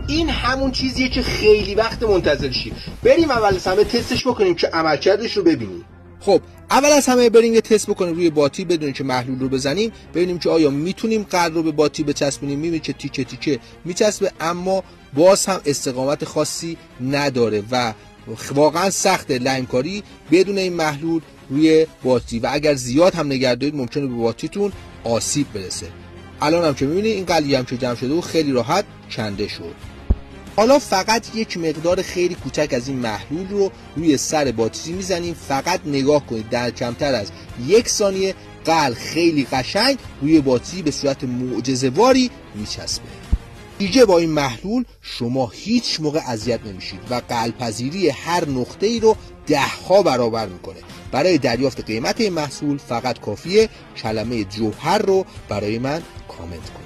این همون چیزیه که خیلی وقت منتظرشی. بریم اول از همه تستش بکنیم که عملکردش رو ببینیم. خب اول از همه بریم یه تست بکنیم روی باطی بدون که محلول رو بزنیم، ببینیم که آیا میتونیم قلب رو به باطی بچسبونیم. میبینید که تیکه تیکه میچسبه، اما باز هم استقامت خاصی نداره و واقعا سخت لاینکاری بدون این محلول روی باطی و اگر زیاد هم نگه دارید ممکنه به باطیتون آسیب برسه. الان هم که میبینید این قلیه هم که جمع شده و خیلی راحت کنده شد. حالا فقط یک مقدار خیلی کوچک از این محلول رو روی سر باطی میزنیم. فقط نگاه کنید در کمتر از 1 ثانیه قلب خیلی قشنگ روی باطی به صورت معجزه‌واری میچسبه. دیگه با این محلول شما هیچ موقع اذیت نمیشید و قلب‌پذیری هر نقطه‌ای رو 10 ها برابر میکنه. برای دریافت قیمت این محصول فقط کافیه کلمه جوهر رو برای من کامنت کنید.